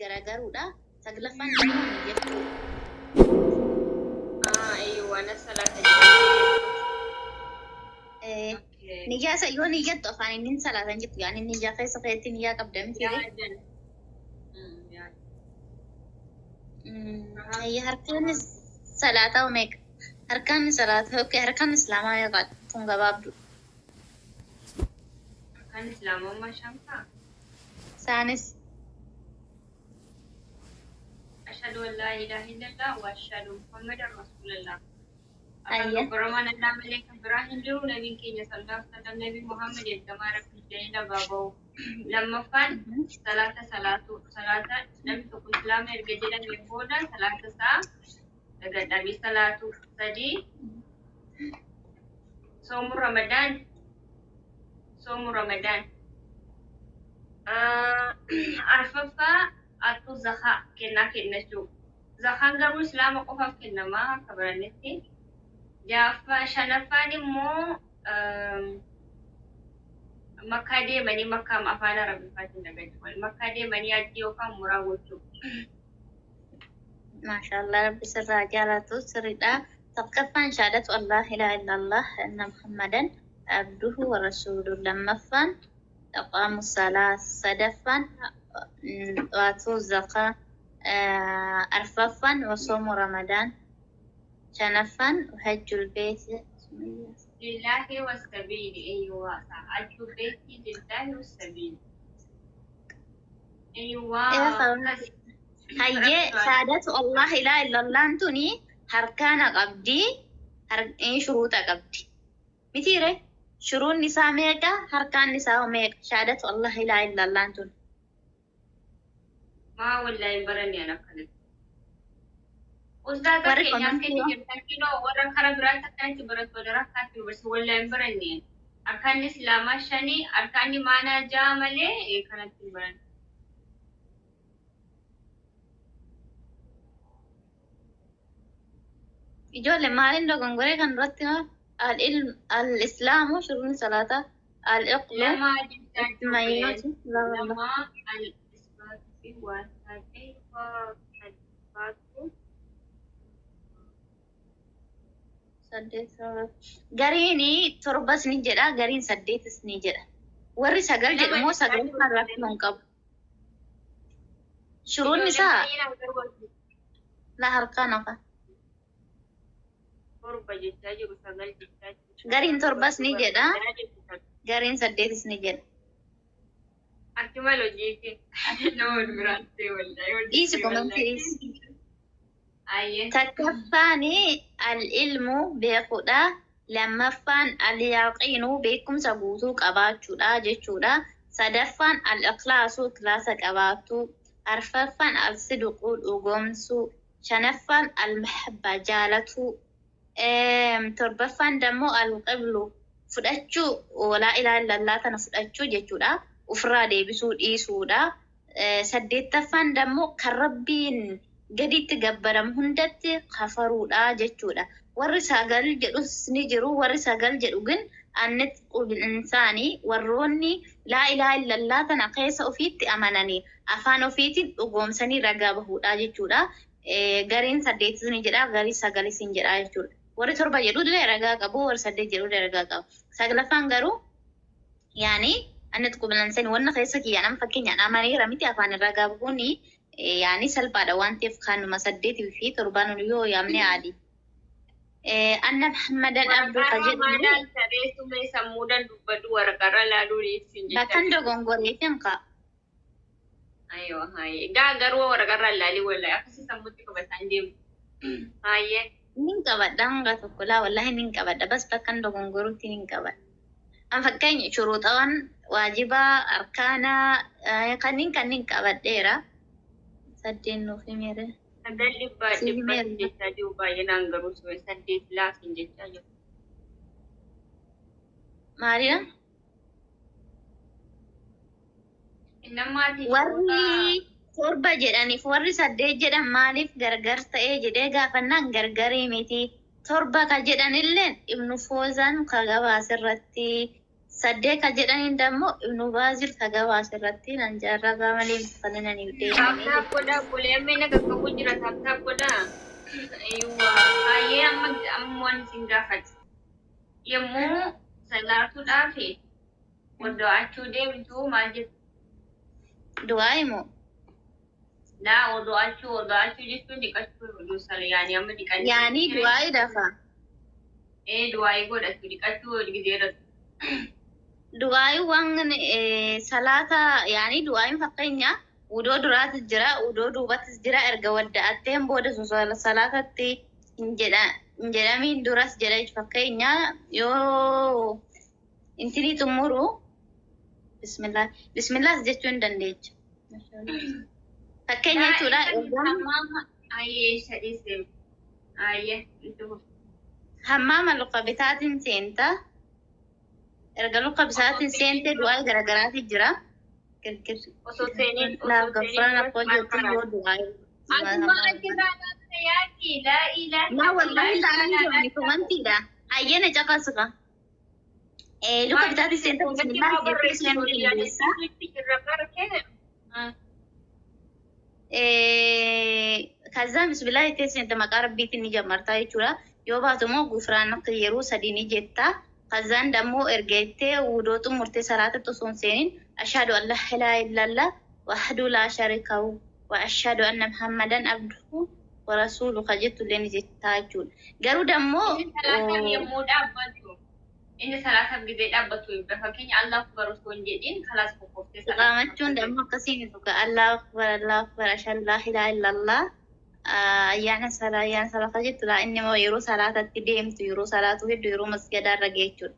garagaruudha. Saglaffaan immoo ni jettu. أيوة أنا صلاة Nijaasa yoo ni jettu afaan inni salaatan jettu yaani nijaa keessa feetti niyaa qabdamti. Harkaan salaataa meeqa? Harkaan salaataa okay harkaan islaamaa meeqa? Kun gabaabdu. كان إسلام ما شامتا Isaanis أشهد أن لا إله إلا الله وأشهد محمد رسول الله أيه. برمان الله ملك إبراهيم له نبي كي صلى الله عليه وسلم نبي محمد التمارة في الجنة بابو لما فان صلاة نبي تقول سلام الجديدة من بودا 3 ساعة لقد نبي صلاة سدي صوم رمضان عرففا أتو زخاء كنا شو زخان قبل إسلام قفاف كنا ما كبرنتي جافا شنفاني مو مكادي مني مكام أفانا ربي فاتن نبيت مكادي مني أجيو كام مراوتو ما شاء الله رب سر جالته سردا تقفان شهادة الله لا إله إلا الله أن محمدا عبده ورسوله لما فان أقاموا الصلاة صدفا واتوا الزكاة أرففا وصوموا رمضان شنفا وحج البيت لله والسبيل أيوة حج البيت لله والسبيل أيوة هي شهادة الله لا إله إلا الله أنتوني هركان قبدي شروط قبدي مثيرة شروط نساء ميكا هركان نساء ميكا شهادة الله لا إله إلا الله أنتون ما والله يبرني أنا كنت أستاذ كينيا كني جبتكينو ورا خربرات كانت برات ولا كاتي بس والله يبرني أركان الإسلام شني أركان معنا جاملة كانت يبرني ijoollee maaliin dogongoree kan irratti al-islaamu shuruun salaataa al-iqlu لما mayyootu لما الإثبات والتحقيق والإثبات gariini torbas ni jedha gariin saddeetis ni jedha warri sagal jedhu moo sagal kan rakkoo hin qabu shuruun isaa la harkaan afa gariin torbas ni jedha gariin saddeetis ni jedha dhiisi komantiis takaffaani al-ilmu beekuudha lammaffaan al-yaqiinu beekumsa guutuu qabaachuudha jechuudha sadaffaan al-ikhlaasuu ikhlaasa qabaachuu arfaffaan al-sidquu dhugoomsuu shanaffaan al-mahabba jaalatuu torbaffaan dammoo al-qiblu fudhachuu laa ilaaha illallah tana fudhachuu jechuudha ofirraa deebisuu dhiisuudha saddeettaffaan dammoo kan rabbiin gaditti gabbaramu hundatti kafaruudha jechuudha warri sagal jedhus ni jiru warri sagal jedhu ግን annat qul insaani warroonni laa ilaaha illallah tana keessa ofiitti amananii afaan ofiitiin dhugoomsanii ragaa bahuudha jechuudha gariin saddeetis ni jedha garii sagalis ni jedha jechuudha warri torba jedhullee ragaa qabu warri saddeet jedhullee ragaa qabu saglaffaan garuu yaani annat qul insaani wanna keessa kiyyaan fakkeenyaan amaniira miti afaan ragaa bahuuni يعني سلبا وانت فخان مسديتي في تربان اليو يامني عادي أن محمد عبد القادر ما سريت ما يسمودا دبدو ورقرا لا دوري سنجتا لكن دغونغوري تنقا ايوه هاي دا غرو ورقرا لا لي ولا اكسي سموتي كبسانجيم هاي نينكا بدانغا تقولا والله نينكا بدا بس لكن دغونغورو تنينكا بدا أم فكين شروطان واجبا أركانا كان نينكا بديرا sadeen nuuf himere sagal dhibba jechaa jiru baay'inaan garuu saddeet laafiin jechaa jiru maaliidha warri torba jedhaniif warri saddeet jedhan maaliif gargar ta'ee jedhee gaafannaan gargarii miti torba ka jedhanilleen ibnu foozaan ka gabaasirratti saddeet ka jedhaniin dammoo ibnu baazil kagabaa asirratti nan jaarragaa malee kan inni deemanii Tap koda boleh mana kakak pun jira tap koda. Aywa, ayah amuan singgafat. Yemu salatu dafi. Kodo acu dem tu majid. du'aa immoo Nah, odo acu jitu dikasih odo salian yang dikasih. yaanii du'aa dafa Dua ikut acu dikasih digeret. du'aa waan salaata yaanii du'aa fakkeenya udoo duraatis jira udoo duubatis jira erga wadda'atteen booda salaatatti hin jedhamiin duras jedha fakkeenya yoo intinii xumuru bismillah jechuu hin dandeechu. Fakkeenya jechuudha Ayah sedih. Ayah itu. hammaama luqa bitaatiin seenta erga luqa bitaatiin seente du'aa garagaraati jira. Oso senin. Laaf gaffara akkoo jettu yoo du'aa. Asma aja sayaki la ilaha. Maa wallahi laalanii jirani kumantiidha. Hayyana caqasuka. Luqa bitaatiin seenta bismillah jettee seenuu dandeessa. Kazaan bismillah jettee seenta maqaa rabbiitiin ni jammartaa jechuudha. Yoo baatu immoo gufraan akka yeroo sadii ni jetta. Kazaan dammoo erga jettee wudoo xumurtee salaatatti osoo hin seenin ashhadu an laa ilaaha illallah wahdahu laa shariika lahu wa ashhadu anna muhammadan abduhu wa rasuluhu jettu illee ni jettaa jechuudha. Garuu dammoo Ini salah satu gede dapat tuh. Fakirnya Allah akbar usun jedin kelas pokok. iqaamachuun dammoo akkasiin dhuga Allahu akbar ashhadu laa ilaaha illallah ayyaana salaa jettu laa inni immoo yeroo salaatatti deemtu yeroo salaatu hedduu yeroo masgadaarra geechuudha.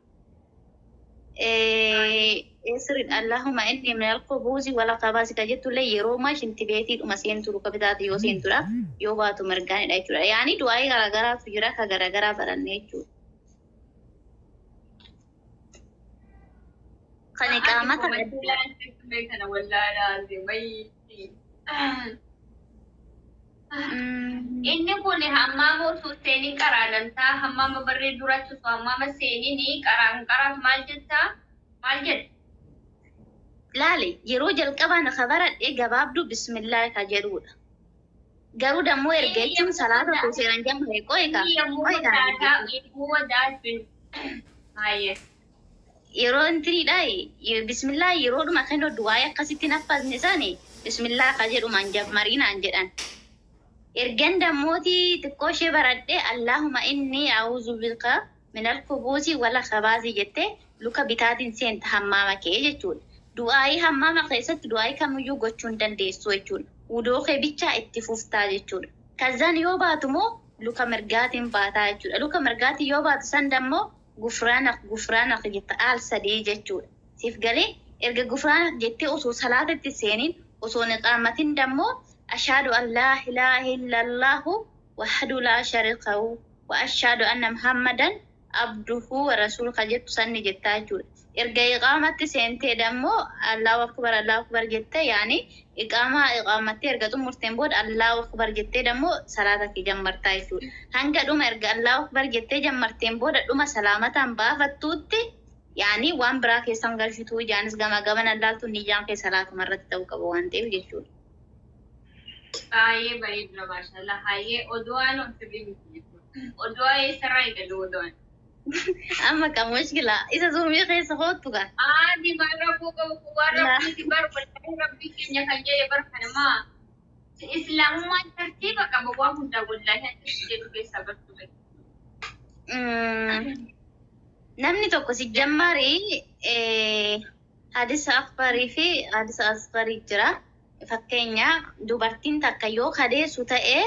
Sirriidha Allahumma inni min alqubuuzi wala qabaasi ka jettullee yeroo maashinti beetiidhuma seentu luka bitaati yoo seentudha yoo baatu mirgaanidha jechuudha. Yaani du'aa garagaraatu jira ka garagaraa baranne jechuudha. Kan iqaamata Ini pun hammam seni karadan ta hammam berre durat su hammam seni ni karang maljid laali yeroo jalqabaan kabaradhee gabaabduu bismillah ka jedhudha. Garuu dammoo erga jechuun salaata osoo seeran jammaree qo'eeka. Yeroo intiniidha bismillah yeroodhuma kan du'aa akkasitti naffasne isaanii bismillah ka jedhumaan jammarinaan jedhan. Ergan dammooti xiqqoo ishee baradhee Allahumma inni a'uuzu bika minal kubuusi wala khabaasi jettee luka bitaatiin seenta hammaama kee jechuudha. Du'aayii hammaama keessatti du'aayii kamiyyuu gochuu hin dandeessu jechuudha. Udoo kee bichaa itti fuftaa jechuudha. Kazaan yoo baatu immoo luka mirgaatiin baataa jechuudha. Luka mirgaatiin yoo baatu san dammoo gufraanak jetta al sadii jechuudha. Siif galee erga gufraanak jettee osoo salaatatti seeniin osoo niqaamatin dammoo ashhadu an laa ilaaha illallahu wahdahu laa shariika lahu wa ashhadu anna muhammadan abduhu wa rasuluhu jettu sanni jettaa jechuudha. Erga iqaamatti seentee dammoo Allahu akbar jettee yaani iqaamatti erga xumurteen booda Allahu akbar jettee dammoo salaata kee jammartaa jechuudha. Hanga dhuma erga Allahu akbar jettee jammarteen booda dhuma salaamataan baafattuutti yaani waan biraa keessan galchituu jaanis gama gaman allaaltu niyyaan kee salaatuma irratti ta'uu qaba waan ta'eef jechuudha. Ayah baik lah masalah. Ayah odoan untuk bimbing. Odoan serai ke odoan. Amma kan mushkila isa zumii keessa kootu kan. Di mana buka di baru berarti bikinnya saja ya berkanama. Islam mah tertib kan bawa muda wallahi itu bisa betul. Namni tokko si jammari hadisa akbarii fi hadisa asgarii jira. Fakkeenya dubartiin takka yoo kadeessu ta'ee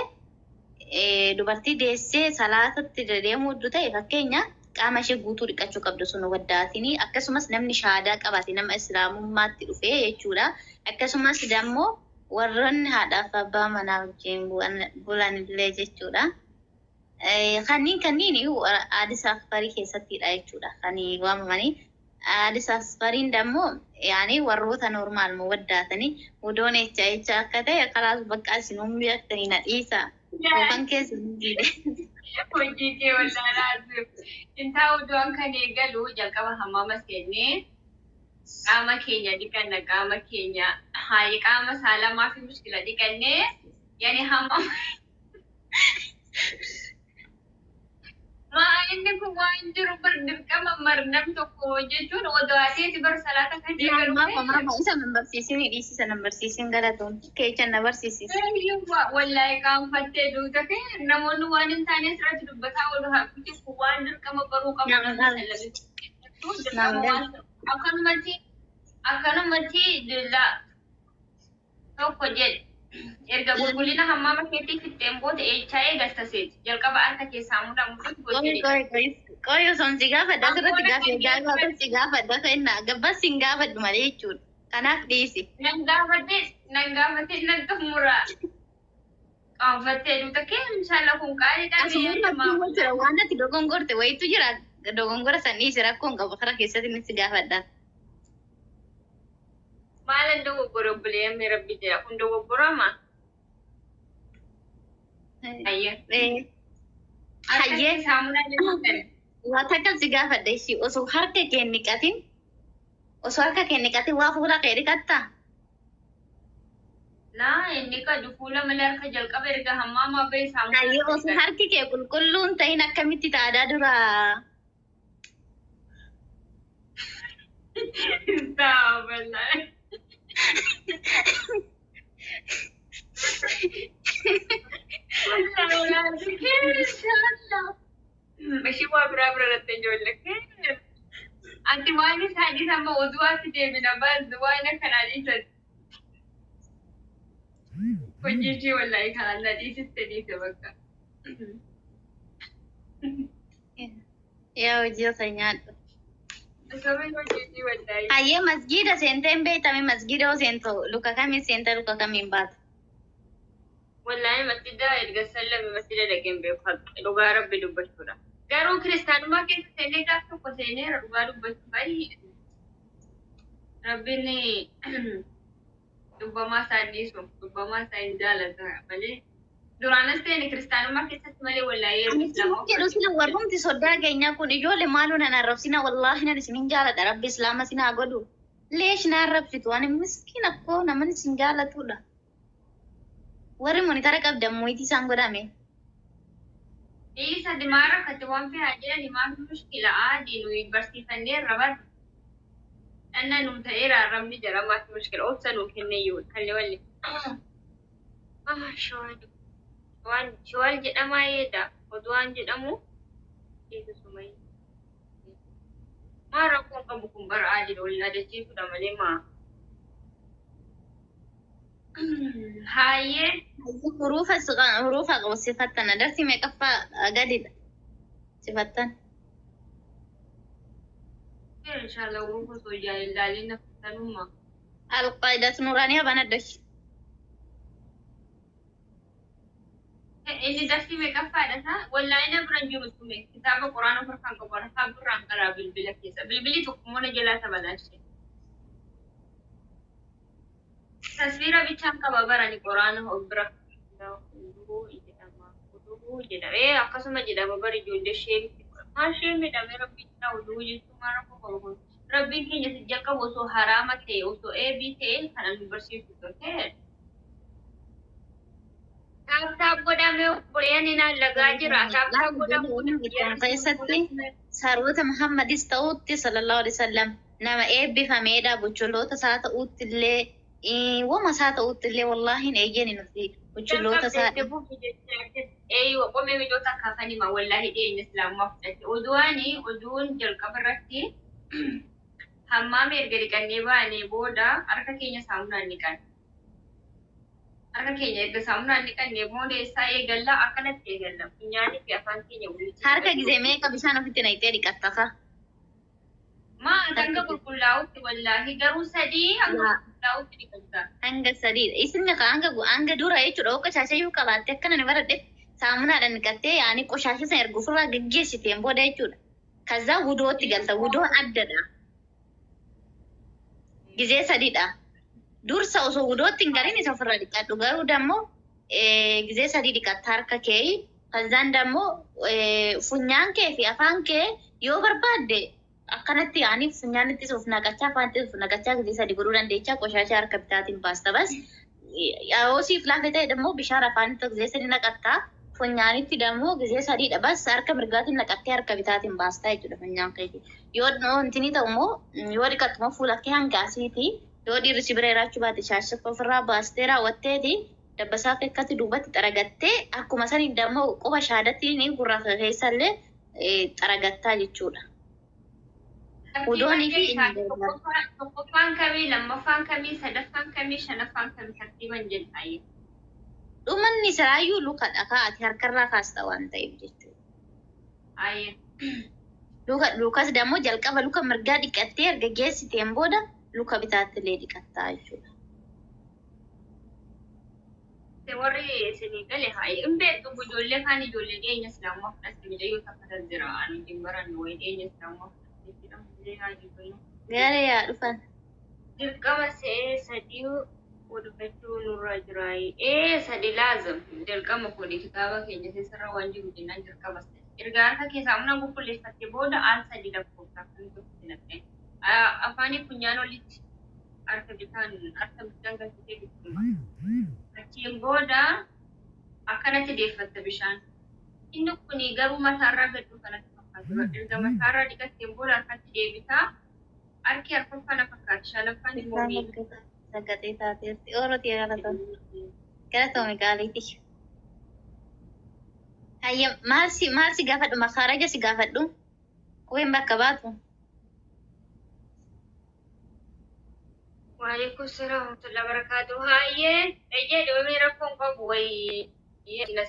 dubartii deessee salaatatti deemuu ta'e fakkeenya qaama ishee guutuu dhiqachuu qabdu sun waddaatiin akkasumas namni shaadaa qabaate nama islaamummaatti dhufee jechuudha. Akkasumas dammoo warroonni haadhaaf abbaa manaa wajjin bulan illee jechuudha. Kanniin hadisa akbarii keessattidha jechuudha. Kan waamamanii hadisa asgariin dammoo yaani warroota normaal waddaatanii odoon jecha akka ta'e kalaas bakka isin umrii akkanii na dhiisa yookaan keessa hin jiide. Hojii wallaa laatu. Intaa uduun kan eegalu jalqaba hammama seennee qaama keenya dhiqanna qaama keenya haayi qaama saalamaa fi muskila dhiqannee yani hammama. Maa inni kun waan jiru dirqama marnam tokko jechuun odoo adeeti bar salaata kan eegalu. Mama isa nambarsiisin dhiisisa nambarsiisin galatoon keecha nabarsiisis. Wallaahi qaanfattee duuta fi namoonni waan hin taane asirratti dubbataa oolu hafuuti kun waan dirqama baruu qabu. Akkanumatti dillaa tokko jedhe erga qulqullina hammama keetii fixxeen booda eecha'ee gastaseeti jalqaba harka keessaa muudhamu. Qoy osoon si gaafadha asirratti gaafadha si gaafadha kennaa gabbas si gaafadhu malee jechuudha. Kanaaf dhiisi. Nan gaafatee nan xumuraa. Qaanfattee duuta kee inshaalla kun qaaliidhaan biyya waan ati dogongorte wayitu jira dogongora san dhiisi rakkoon qabu karaa keessatti inni si gaafadha. Maalan dogoggora bulee rabbi jedha kun dogoggorama. Hayyee. Hayyee. Saamunaa jedhamu. Wata kan si gaafadha ishii osoo harka kee niqatin osoo harka kee niqatin waa fuula kee dhiqattaa? Laa inni ka fuula malee harka jalqaba erga hammaamaa bahee saamunaa. Hayyee osoo harki kee qulqulluun ta'in akkamitti ta'adaa dura? Taa'aa Mashii waa biraa irratti ijoollee. Ati waan isaanii sama uduwaatti deemina baas waan akkanaa dhiisatti. Hojii ishee wallaahi kanaan na dhiisiste dhiise bakka. Yaa hojii osoo nyaadhu. Sababni hojii ishee wallaahi. Hayyee masgiida seenteen beekame masgiida yoo seentu luka kamiin seenta luka kamiin baata? Wallaahi masjida erga sallame masjida dhaqeen beeku dhugaa rabbi dubbachuudha. Garuu kiristaanummaa keessa seenee gaafa tokko seeneera dhugaa dubbachuu baay'ee. Rabbiin dubbamaa isaa dhiisu dubbamaa isaa hin jaalatu malee duraanas ta'e kiristaanummaa keessatti malee wallaahi Islaama jedhu sila warrumti sodaa keenyaa kun ijoollee maaluu nan arrabsina wallaahi nan isin jaalladha rabbi islaama sin haa godhu. Leesh na arrabsitu ani miskiin akkoo namni isin jaallatudha. Warri monitara qabdan mo'itii isaan godhame. Isa dimaara kati waan fi hajjira dimaara mushkila aadii nuyi barsiifannee rabar. Anna num ta'eera arrabni jaramaatti mushkila obsa nuu kenneeyyuu kalli walli. Shawal jedhamaa yeeda oduu waan jedhamu dhiisu sumayii. Maa rakkoon qabu kun bara aadii waliin adachiisudha malee maa. Hayyee. Hurufa qabu sifattan adarsi meeqaffaa gadidha sifattan. Inshallah hurufa soo jaalilaalee naftanummaa. Alqaidatu nuraaniyaa banaddashi. Ini darsi meeqaffaadha isaa wallaahi na biran jiru sume kitaaba quraana farkaan qabu harkaa birraan qaraa bilbila keessa bilbilli tokko mana jalaa tabalaashee. Tasviira bichaan qaba barani quraana hobbira. Akkasuma jedhama bari ijoollee ishee maa ishee miidhame rabbi isaa oduu jechuun maa rakkoo qabu rabbiin keenya si jalqabu osoo haraama ta'e osoo eebii ta'e kana nu barsiisu ta'e. Taaptaap godhame obboleeyyan lagaa jira. Taaptaap godhamu keessatti saroota Muhammadis ta'utti sallallahu alaihi wasallam nama eebbifameedha bucholoota isaa ta'utti illee wama isaa ta'utti illee wallaahi hin eeyyani nuti bucholoota isaa. Qomee miidhota akkaafanii maa wallaahi dhiyeenya islaamaa fudhate. Oduun jalqaba irratti hammaame erga dhiqannee baanee booda harka keenya saamunaan dhiqan. Harka keenya erga saamunaan dhiqannee booda eessaa eegallaa akkanatti eegalla. Funyaanii fi afaan keenya walitti. Harka gisee meeqa bishaan ofitti naqxee dhiqattafa? Maa hanga qulqullaa'utti wallaahi garuu sadii hanga qulqullaa'utti dhiqatta. Hanga sadiidha. Isin hanga dura jechuudha hooqa shaashayyuu qabaatte akkana ni baradhe saamunaadhaan dhiqattee yaani qoshaasha sana erga ofirraa geggeessiteen booda jechuudha. Kazaa wudootti galta. Wudoon addadha. Gisee sadiidha. Dursa osoo wudootti hin galin isa ofirraa dhiqadhu garuu dammoo gisee sadii dhiqatta harka kee Kazaan dammoo funyaan kee fi afaan kee yoo barbaadde akkanatti yaani funyaanitti of naqachaa afaanitti of naqachaa gisee sadi godhuu dandeecha qoshaashaa harka bitaatiin baasta bas. Yoo siif laafe ta'e dammoo bishaan afaanitti gisee sadi naqattaa funyaanitti dammoo gisee sadiidha bas harka mirgaatiin naqattee harka bitaatiin baastaa jechuudha funyaan kee. Yoo intini ta'u immoo yoo dhiqattu immoo fuula kee hanga asiiti yoo dhiirri si bira jiraachuu baate shaashii ofirraa baastee raawwatteeti. Dabbasaa keessatti duubatti xaragattee akkuma sanii dammoo quba shaadatti gurra keessallee xaragattaa jechuudha. Udoonii fi tokkoffaan kamii, lammaffaan kamii, sadaffaan kamii, shanaffaan kamii tartiiban jedhaayi. Dhumanni saraayyuu lukadha kaa'ati harkarraa kaasta waan ta'eef jechuudha. Lukas dammoo jalqaba luka mirgaa dhiqattee erga geessiteen booda luka bitaatti illee dhiqattaa jechuudha. Warri isinii gale hayi hin beektu ijoollee kaan ijoollee dhiyeenya islaamaa fudhatte miidhayyoo takka jira ani hin baranne wayi dhiyeenya islaamaa fudhatte haa jibbinu. Gaara yaa dhufan. Dirqama se'ee sadii wadufachuu nurra jiraayi. Sadi laazim dirqama kuni kitaaba keenya keessarra waan jiru jennaan dirqama se'e. Erga harka keessaa humna qulqulleeffatte booda al sadi lakkooftaa kan tokko filatte. Afaanii funyaan olitti harka bitaan galfatee bittuma. Achiin booda akkanatti deeffatta bishaan. Inni kuni garuu mataarraa gaduu kanatti fakkaatu. Erga mataarraa dhiqatteen booda harkatti deebitaa. Harki harkoffana fakkaatu. Shanaffaan immoo miila. Saggatee taateetti ooloti galatoomi qaaliiti. Hayya maal si gaafadhu makaaraja si gaafadhu. Qubeen bakka baatu. Waalaikum salam warahmatullahi wabarakatuh. Hayyee doomee rakkoon qabu wayii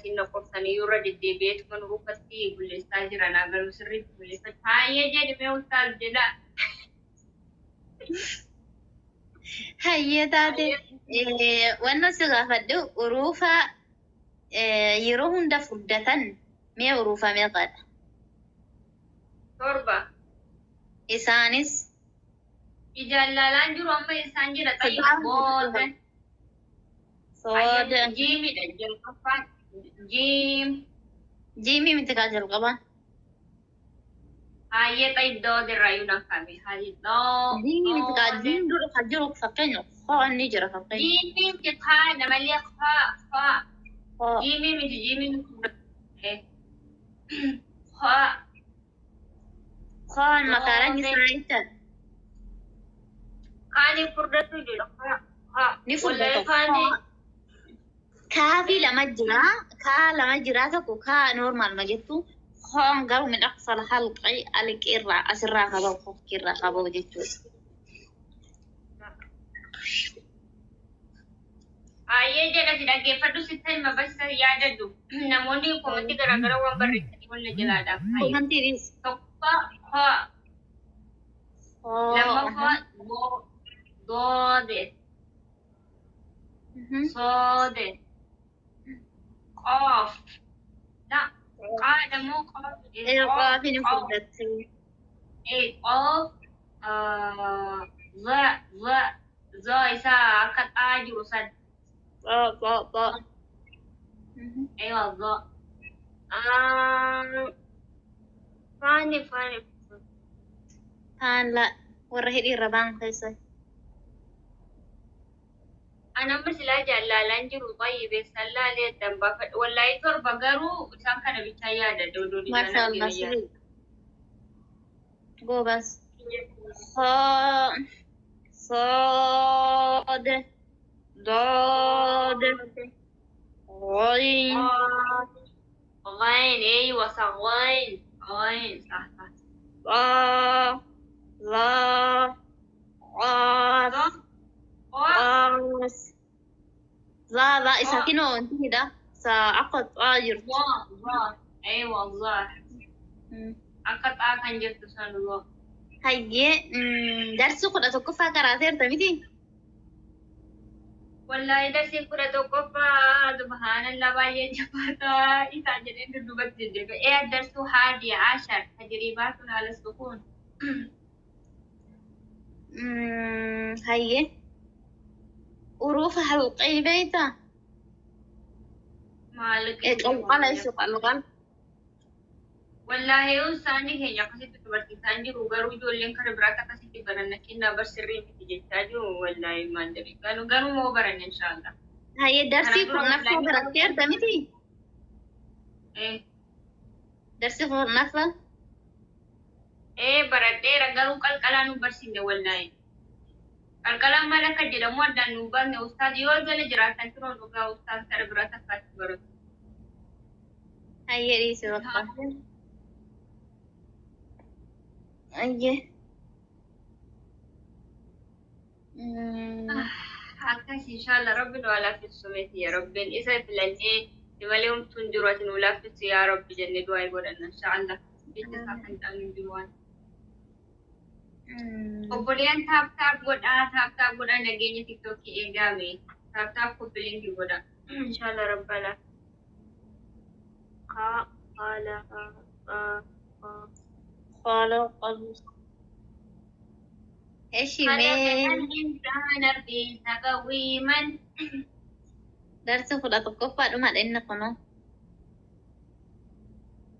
sinna qorsanii yeroo deddeebi'eetu kan ruufatti bulleessaa jiran agaruu sirriitti bulleeffatu. Hayyee jedhamee ultaal jedha. Hayyee taate wanna si gaafadhu uruufa yeroo hunda furdatan mee uruufa meeqadha? Torba. Isaanis Ijallalaan jiru amma isaan jira ta'ee boodan. Sooda. Jiimidha jalqabbaan. Jiimii miti kaa jalqabaan. Hayyee ta'e doodirraa yoo naqame hayyee Jiimii miti kaa jiim dura kan jiru fakkeenya ho'a inni jira fakkeenya. Jiimii miti haa namalee haa. Jiimii miti jiimii miti. Haa. Ho'aan makaaraan isaa jecha. Kaani furdatu jira. Ni furdatu. Kaafi lama jira. Kaa lama jira tokko kaa normaal ma jettu. Ho'aan garuu midhagsal halqii alqirraa asirraa qabamu fakkiirraa qabamu jechuudha. Hayyee jedhati dhaggeeffadhu sitta hima basta yaadadhu. Namoonni koomatti garaagaraa waan barreessanii wal jalaadhaaf. Komantiinis. Tokko haa. Lammaffaa doode. Soode. Qoof. Qaadhamoo qoof. Qoofi ni fudhatte. Qoof. Zaa isaa akka xaa jiru san. Qoo. Eewa zaa. Faani. Haan warra hidhiirra baan keessa. Anamma silaa jaallalaan jiru baay'ee beeksisaan laalee dambaafadha. Wallaahi torba garuu isaan kana bichaa yaada doodoo Mashallah sirrii. Goobas. Soode. Doode. Ghayn. Ghayn. Eeywa sa ghayn. Ghayn. La. لا ساكنه انتهي ده سأقط جرت أيوة الله أقط كان جرت سان الله هاي درس قد أتوقف كراتير تميتي والله درس قد أتوقف سبحان الله باية جباتا إذا جنين دبت جدك إيه درس 11 تجربات على السكون هاي أروف حلقي بيتا مالك قال يسوق القلب والله وساني هي قصيت تبرتي سانجي وغارو جو لين كربراتا قصيت برنا كنا برسرين في جتاجو والله ما ادري كانوا مو برن ان شاء الله هاي درسي أنا أقول نفسه والله بركير دمتي ايه درسي فور نفسه ايه برد ايه رغارو قلقلانو برسين والله قلقلان مالك جدمو ادانو بان استاذ يوزل جراتان ترو دوغا استاذ كربراتا قصيت برد هاي يسوق أيه akkas inshallah rabbil wala fi sumati ya rabbil isa filane dimalum tunjurat wala fi ya rabbi jenne duay godan inshallah bitta sakan tangin diwan Obbolian tap goda nagenya tiktok ki egame tap ko bilin ki goda inshallah rabbala qala خلق إيش خلق مين الإنسان في تقويما درس خلا تقفى أما إن قناة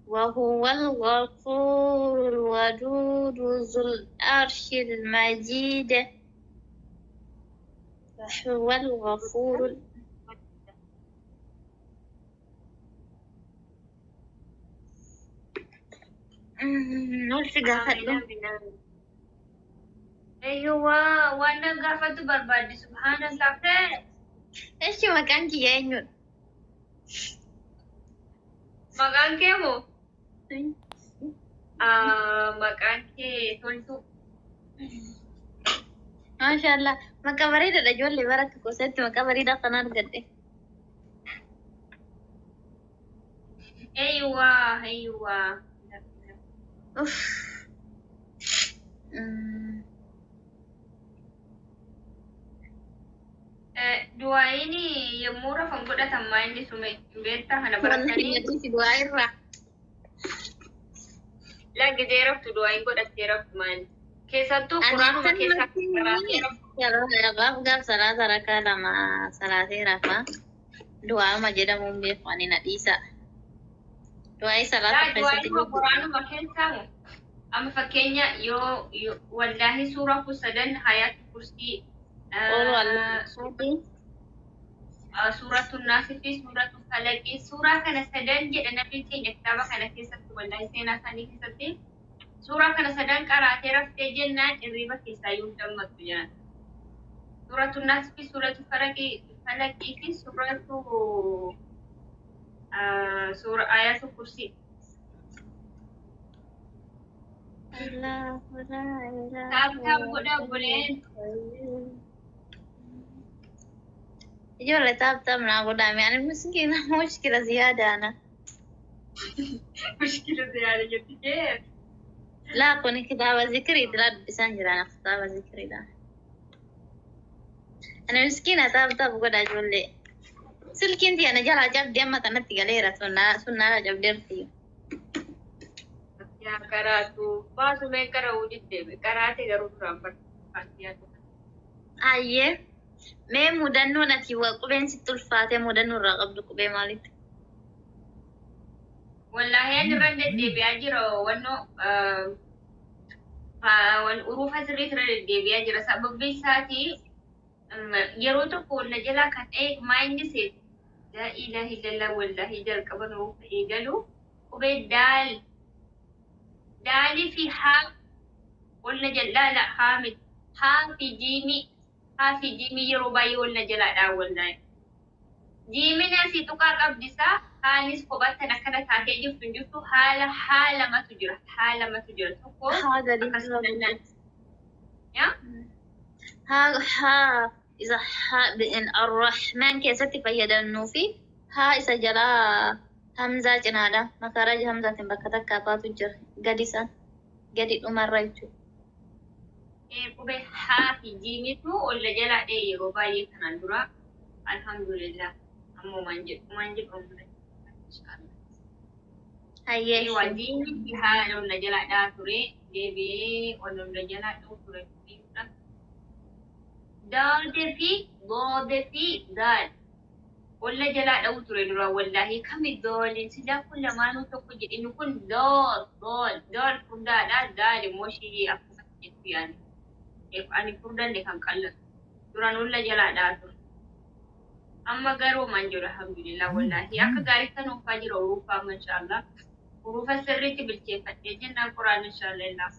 وهو الغفور الودود ذو العرش المجيد وهو الغفور نوش قافله أيوة وأنا قافت بربادي سبحان الله خير إيش مكانك يا إنجل مكان كيمو مكان كي تولتو ما شاء الله مكان بريدة رجول اللي بركة كوسيت مكان بريدة قناة قد أيوة أوف duwaayini yommuu rafan godhatamaa inni sume beektaa kana والله baratanii يدوسي دعاء الرح laggitee raftu duwaayin godhattee raftu maali keessattuu أنا quraanuma أحسن keessaa karaatee raftu يا غاف صلاة ركعة لما صلاة رفع دعاء ما جدا ممبي فاني نديسا دعاء صلاة laa قصة duwaayinuma quraanuma keessaa amma fakkeenya yoo wallaahi suuraa kusadan hayaati kursii قولوا الله سورة الناس في سورة الفلق سورة كان سدان جدا نبي كي نكتب كان كيسة والله سينا ثاني كيسة سورة كان سدان قرأت رفت جنة الريبة كيسة يوم دمت بجان سورة الناس في سورة الفلق في سورة آيات الكرسي الله لا إله تاب بودا بولين يجي ولا تاب من قدام يعني مسكينة مشكلة زيادة أنا مشكلة زيادة جدا كيف لا كوني كتابة ذكري تلا بسنجر أنا كتابة ذكري لا أنا مسكينة تاب قد أقول لي سلكين تي أنا جالها جاب ديما كانت تقاليرا سنة جاب ديرتي ya karatu ba su mai kara wujudde karate garu rambar fasiya أيه ما مدنو نتي وقبين ست الفاتحة مدنو رغب دكوبي مالك wallahi yani rande de be ajiro wanno wan urufa sirri rande de be ajiro sababbi sati yero to ko na jala kan e mind se la ilaha illallah wallahi jar kabano e galu ube دالي في حاء ولا لا حامد ها في جيمي يروباي ولا جلا ولا جيمي ناسي تقا قبدسا هانيس قبات نكنا تاكيجي فنجوتو حالة ما تجرى تقو هذا اللي يا ها إذا بإن الرحمن كيستي فيدا النوفي ها إذا جلا همزة جنادا مكارج همزة بكتك كاباتو جر قديسا قدي أمر رايتو قبل ها في جيمي تو ولا جلا يروباي كان درا الحمد لله أمو منجد أمري إن شاء الله هاي wajini biha on najala da ture debe on najala do ture dal defi go defi dal ولا جلا أو تريدوا والله كم الدول سيدا كل ما نتوقع إنه كن دول فردا لا دال موشي أفكار يعني يعني فردا اللي كان قلنا ترى ولا جلا داتو أما قالوا ما نجوا الحمد لله والله يا كقاري كانوا فاجر أوروبا ما شاء الله أوروبا سريتي بالكيف تجينا القرآن إن شاء الله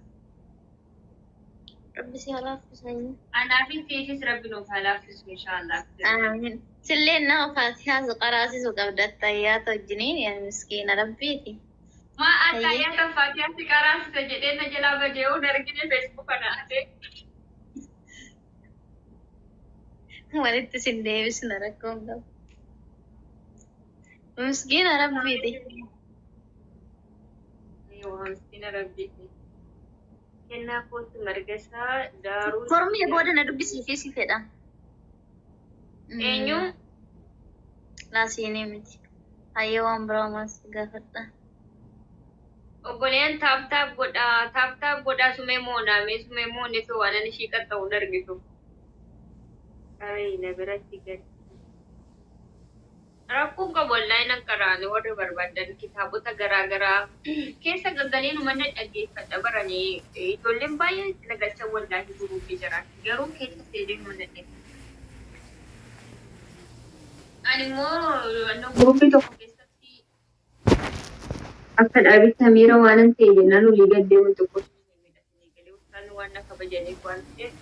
ربي سيعرف سيني أنا في تيجي ربنا فلافس إن شاء الله آمين سلينا فاتحة قراسي وقبضت تيات الجنين يا مسكينة ربيتي ما أتايا تفاتيا سكارا سجدين نجلا بجيو نرجع فيسبوك أنا أتى ولدت سندي بس نركم ده مسكينة ربيتي أيوة مسكينة ربيتي كنا كنت مرجسا دارو كرمي بودا ندبي سيفي فدا إنيو لا سيني متي أيوة برامس قفتا obboleen taaptaap godhaa sumeemoodha mee sumeemoon isoo waan ani ishii qaxxa'u dargitu na biratti gadi rakkoon qabu wallahi nan qaraane warri barbaadan kitaabota garaagaraa keessa gaggaliin uummanni dhaggeeffadha baranii ijoolleen baay'ee nagalcha wallaahi guruufi jira garuu keessa seedee uummanni ani immoo guruufi tokko keessatti akka dhaabitti hamiira waanan ta'e jennaan olii gaddeemu tokko sun miidhaganii galee uffannoo waan akka bajanii waan ta'eef